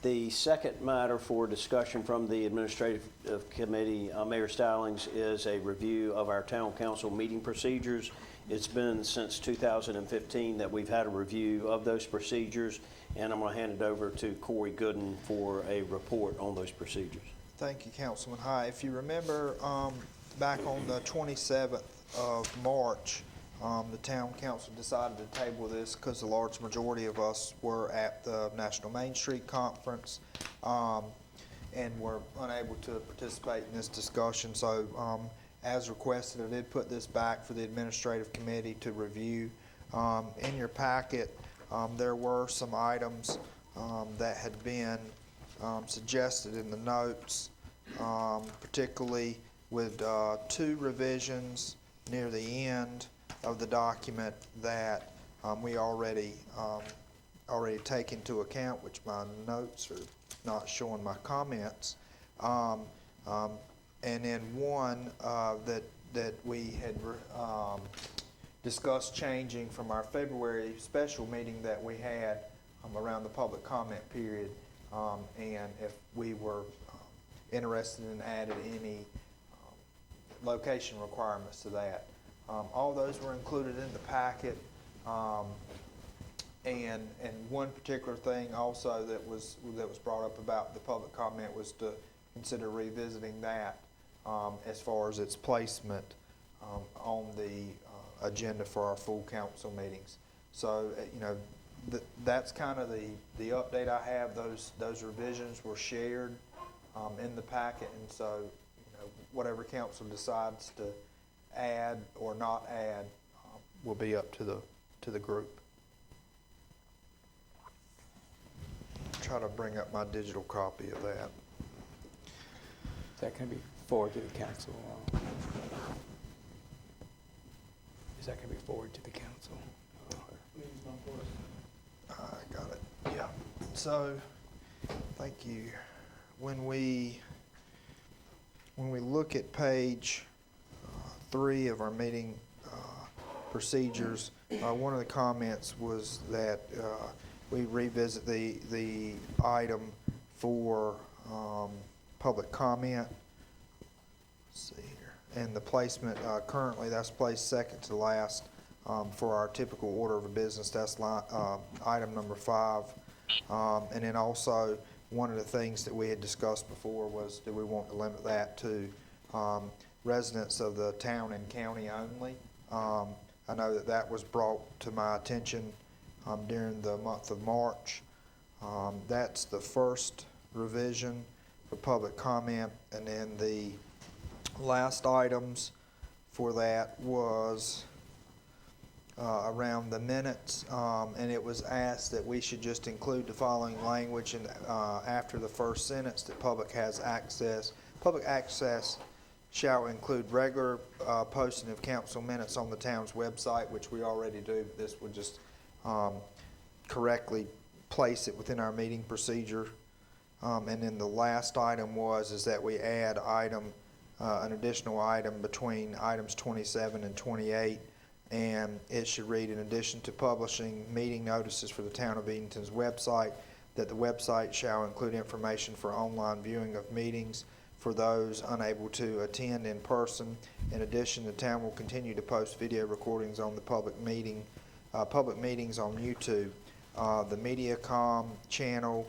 The second matter for discussion from the Administrative Committee, Mayor Stallings, is a review of our town council meeting procedures. It's been since 2015 that we've had a review of those procedures, and I'm going to hand it over to Corey Gooden for a report on those procedures. Thank you, Councilman High. If you remember, back on the 27th of March, the town council decided to table this because the large majority of us were at the National Main Street Conference and were unable to participate in this discussion. So as requested, I did put this back for the Administrative Committee to review. In your packet, there were some items that had been suggested in the notes, particularly with 2 revisions near the end of the document that we already take into account, which my notes are not showing my comments, and then one that we had discussed changing from our February special meeting that we had around the public comment period, and if we were interested in adding any location requirements to that. All those were included in the packet, and one particular thing also that was brought up about the public comment was to consider revisiting that as far as its placement on the agenda for our full council meetings. So that's kind of the update I have. Those revisions were shared in the packet, and so whatever council decides to add or not add will be up to the group. Try to bring up my digital copy of that. Is that going to be forwarded to the council? Is that going to be forwarded to the council? I got it. Yeah. So, thank you. When we look at page 3 of our meeting procedures, one of the comments was that we revisit the item for public comment. Let's see here. And the placement, currently that's placed second to last for our typical order of business. That's item number 5. And then also, one of the things that we had discussed before was, do we want to limit that to residents of the town and county only? I know that was brought to my attention during the month of March. That's the first revision for public comment, and then the last items for that was around the minutes, and it was asked that we should just include the following language after the first sentence, that public access shall include regular posting of council minutes on the town's website, which we already do. This would just correctly place it within our meeting procedure. And then the last item is that we add an additional item between items 27 and 28, and it should read, in addition to publishing meeting notices for the town of Edenton's website, that the website shall include information for online viewing of meetings, for those unable to attend in person. In addition, the town will continue to post video recordings on the public meetings on YouTube, the MediaCom channel,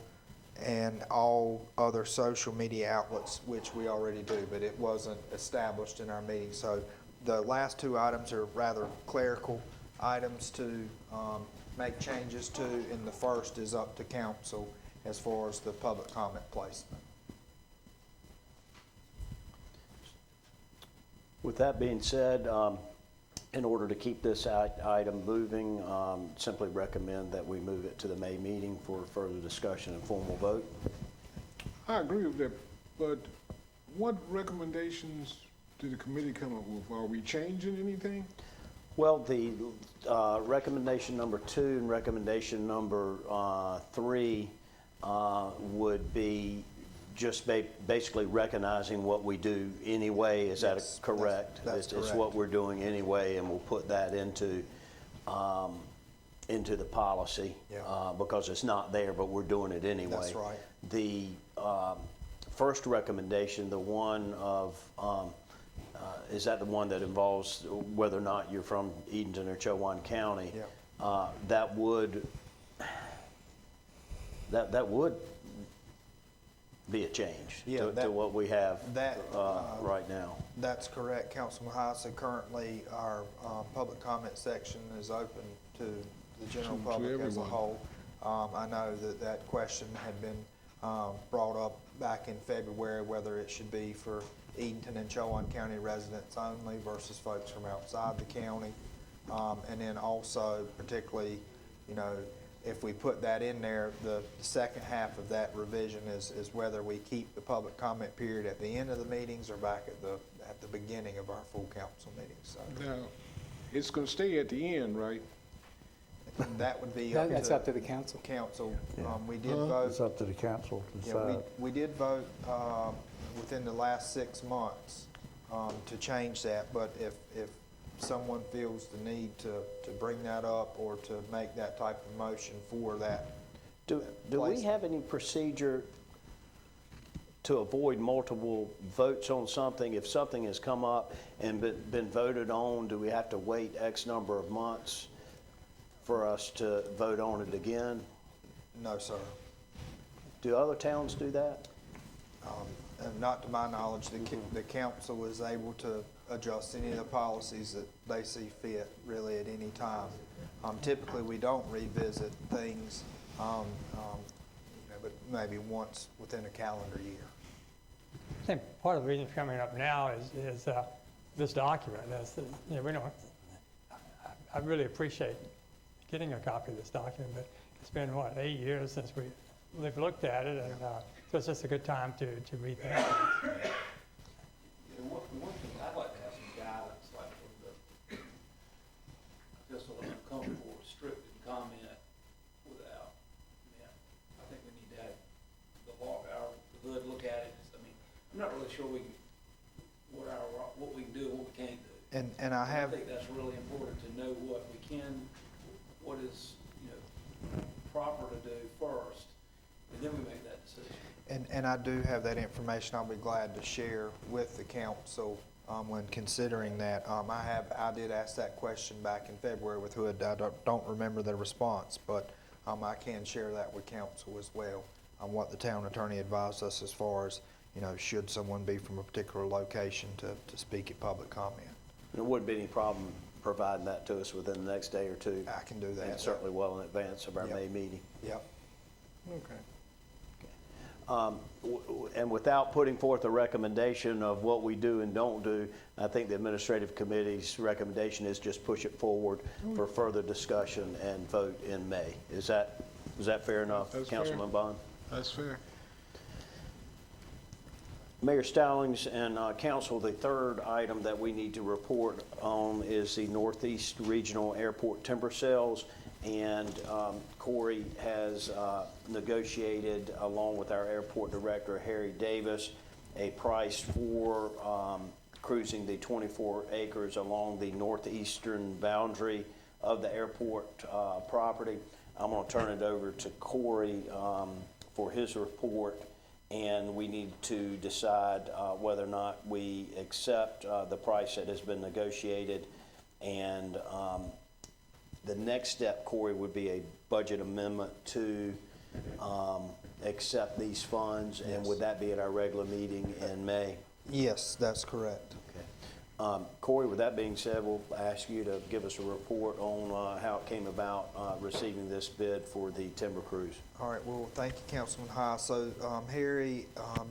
and all other social media outlets, which we already do, but it wasn't established in our meeting. So the last two items are rather clerical items to make changes to, and the first is up to council as far as the public comment placement. With that being said, in order to keep this item moving, simply recommend that we move it to the May meeting for further discussion and formal vote. I agree with that, but what recommendations did the committee come up with? Are we changing anything? Well, the recommendation number 2 and recommendation number 3 would be just basically recognizing what we do anyway. Is that Yes, correct? that's It's correct. what we're doing anyway, and we'll put that into the policy. Yeah. Because it's not there, but we're doing it anyway. That's right. The first recommendation, the one of, is that the one that involves whether or not you're from Edenton or Chowan County? Yeah. That would be a change Yeah, to what we have that, right now. That's correct, Councilman Hyacinth. Currently, our public comment section is open to the general To public as a everyone. whole. I know that question had been brought up back in February, whether it should be for Edenton and Chowan County residents only versus folks from outside the county. And then also, particularly, if we put that in there, the second half of that revision is whether we keep the public comment period at the end of the meetings or back at the beginning of our full council meetings. So Now, it's gonna stay at the end, right? that would be That's up to the council. council. Yeah. We did It's vote, up to the council to yeah, decide. we did vote within the last 6 months to change that, but if someone feels the need to bring that up or to make that type of motion for that. Do we placement. have any procedure to avoid multiple votes on something? If something has come up and been voted on, do we have to wait X number of months for us to vote on it again? No, sir. Do other towns do that? And not to my knowledge, the council is able to adjust any of the policies that they see fit really at any time. Typically, we don't revisit things, but maybe once within a calendar year. I think part of the reason it's coming up now is this document. I really appreciate getting a copy of this document, but it's been, 8 years since we've looked at it, and so it's just a good time to rethink things. One thing I'd like to have some guidance, like from I feel sort of uncomfortable restricted comment without, I think we need to have the hood look at it. I'm not really sure what we can do and what we can't do. And I have, think that's really important to know what we can, what is, proper to do first, and then we make that decision. and I do have that information I'll be glad to share with the council when considering that. I did ask that question back in February with Hood. I don't remember the response, but I can share that with council as well on what the town attorney advised us as far as, should someone be from a particular location to speak at public comment. There wouldn't be any problem providing that to us within the next day or two. I can do that. And certainly well in advance of our Yep. May meeting. Yep. And without putting forth a recommendation of what we do and don't do, I think the administrative committee's recommendation is just push it forward for further discussion and vote in May. Is that fair enough, That's fair. Councilman Bond? That's fair. Mayor Stallings and council, the third item that we need to report on is the Northeast Regional Airport timber sales. And Corey has negotiated, along with our airport director, Harry Davis, a price for cruising the 24 acres along the northeastern boundary of the airport property. I'm going to turn it over to Corey for his report, and we need to decide whether or not we accept the price that has been negotiated. And the next step, Corey, would be a budget amendment to accept these funds, and would that be at our regular meeting in May? Yes, that's correct. Okay. Corey, with that being said, we'll ask you to give us a report on how it came about receiving this bid for the timber cruise. All right, well, thank you, Councilman High. So Harry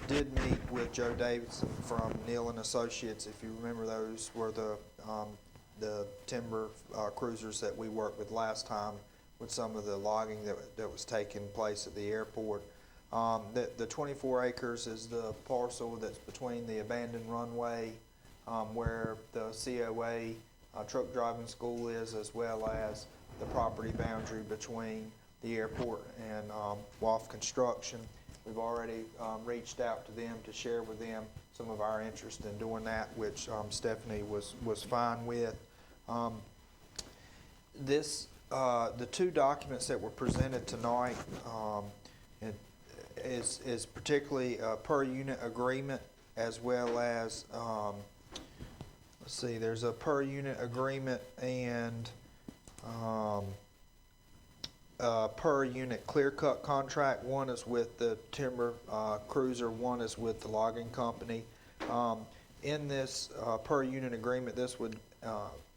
did meet with Joe Davidson from Neal and Associates. If you remember, those were the timber cruisers that we worked with last time with some of the logging that was taking place at the airport. The 24 acres is the parcel that's between the abandoned runway where the COA truck driving school is, as well as the property boundary between the airport and WAF Construction. We've already reached out to them to share with them some of our interest in doing that, which Stephanie was fine with. The two documents that were presented tonight is particularly a per unit agreement, as well as let's see, there's a per unit agreement and per unit clear cut contract. One is with the timber cruiser, one is with the logging company. In this per unit agreement, this would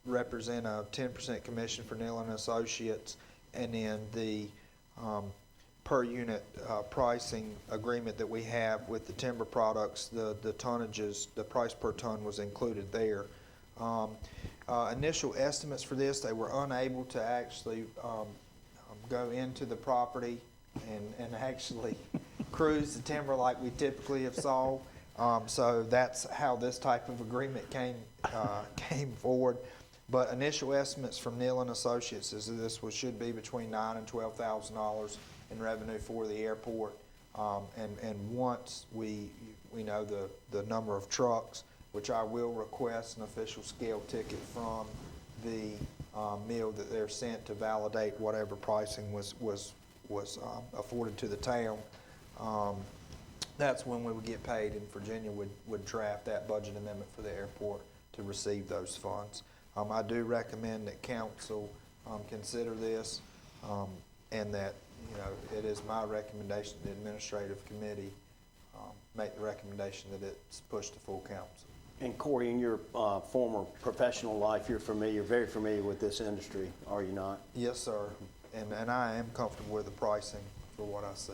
represent a 10% commission for Neal and Associates, and then the per unit pricing agreement that we have with the timber products, the tonnages, the price per ton was included there. Initial estimates for this, they were unable to actually go into the property and actually cruise the timber like we typically have saw. So that's how this type of agreement came forward. But initial estimates from Neal and Associates is that this should be between $9,000 and $12,000 in revenue for the airport. And once we know the number of trucks, which I will request an official scale ticket from the mill that they're sent to validate whatever pricing was afforded to the town. That's when we would get paid, and Virginia would draft that budget amendment for the airport to receive those funds. I do recommend that council consider this, and that, you know, it is my recommendation the administrative committee make the recommendation that it's pushed to full council. And Corey, in your former professional life, you're very familiar with this industry, are you not? Yes, sir, and I am comfortable with the pricing for what I see.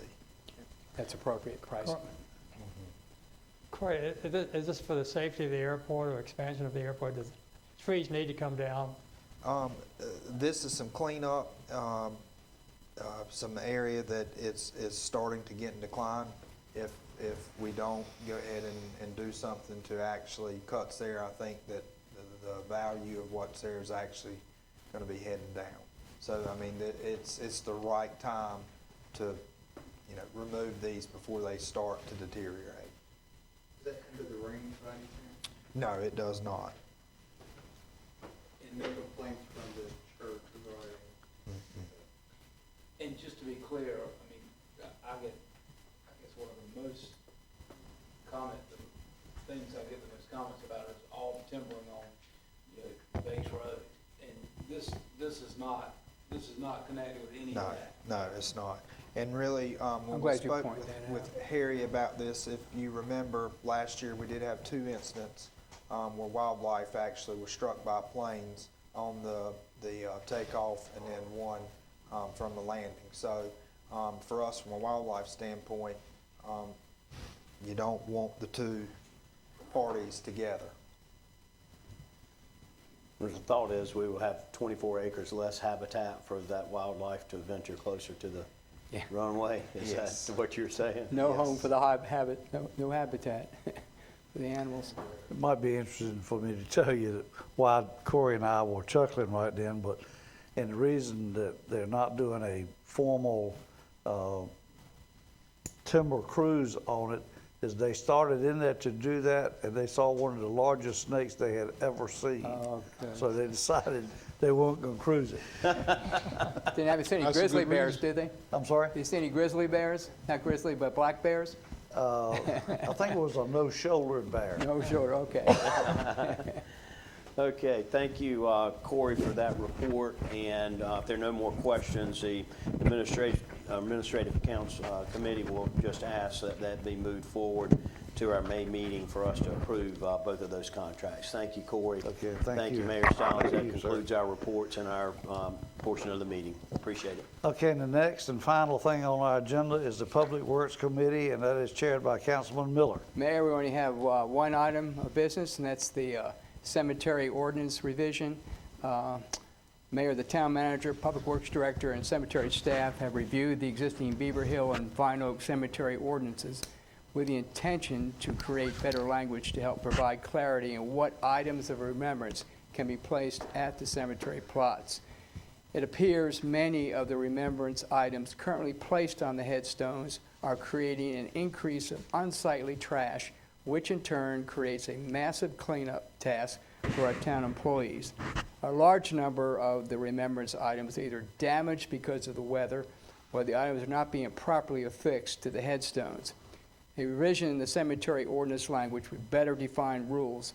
That's appropriate pricing. Corey, is this for the safety of the airport or expansion of the airport? Does trees need to come down? This is some cleanup, some area that is starting to get in decline. If we don't go ahead and do something to actually cut there, I think that the value of what's there is actually going to be heading down. So I mean, it's the right time to, you know, remove these before they start to deteriorate. Does that come to the range by any chance? No, it does not. And no complaints from the church regarding? And just to be clear, I mean, I guess one of the most things I get the most comments about is all the timbering on, you know, Base Road. And this is not connected with any of that. No, it's not. And really, when we glad you spoke pointed that with Harry about this, if you remember, last year we did have 2 incidents where wildlife actually was struck by planes on the takeoff, and then one from the landing. So for us, from a wildlife standpoint, you don't want the two parties together. The thought is we will have 24 acres less habitat for that wildlife to venture closer to the runway. Is Yes. that what you're saying? No Yes. home for the no habitat for the animals. It might be interesting for me to tell you that why Corey and I were chuckling right then, and the reason that they're not doing a formal timber cruise on it is they started in there to do that, and they saw one of the largest snakes they had ever seen. Okay. So they decided they weren't going to cruise it. Didn't have you see any That's a grizzly good bears, reason. did they? I'm sorry? Did you see any grizzly bears? Not grizzly, but black bears? I think it was a no-shouldered bear. No, sure, okay. Okay, thank you, Corey, for that report. And if there are no more questions, the Administrative Council Committee will just ask that that be moved forward to our May meeting for us to approve both of those contracts. Thank you, Corey. Okay, thank you. Thank you, Mayor Stiles. Thank That you, sir. concludes our reports and our portion of the meeting. Appreciate it. Okay, and the next and final thing on our agenda is the Public Works Committee, and that is chaired by Councilman Miller. Mayor, we only have one item of business, and that's the cemetery ordinance revision. Mayor, the town manager, public works director, and cemetery staff have reviewed the existing Beaver Hill and Vine Oak cemetery ordinances with the intention to create better language to help provide clarity in what items of remembrance can be placed at the cemetery plots. It appears many of the remembrance items currently placed on the headstones are creating an increase of unsightly trash, which in turn creates a massive cleanup task for our town employees. A large number of the remembrance items are either damaged because of the weather or the items are not being properly affixed to the headstones. A revision in the cemetery ordinance language would better define rules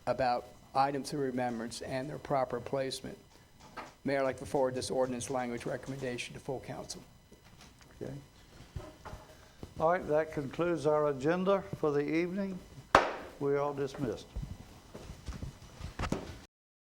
about items of remembrance and their proper placement. Mayor, I'd like to forward this ordinance language recommendation to full council. Okay. All right, that concludes our agenda for the evening. We are dismissed.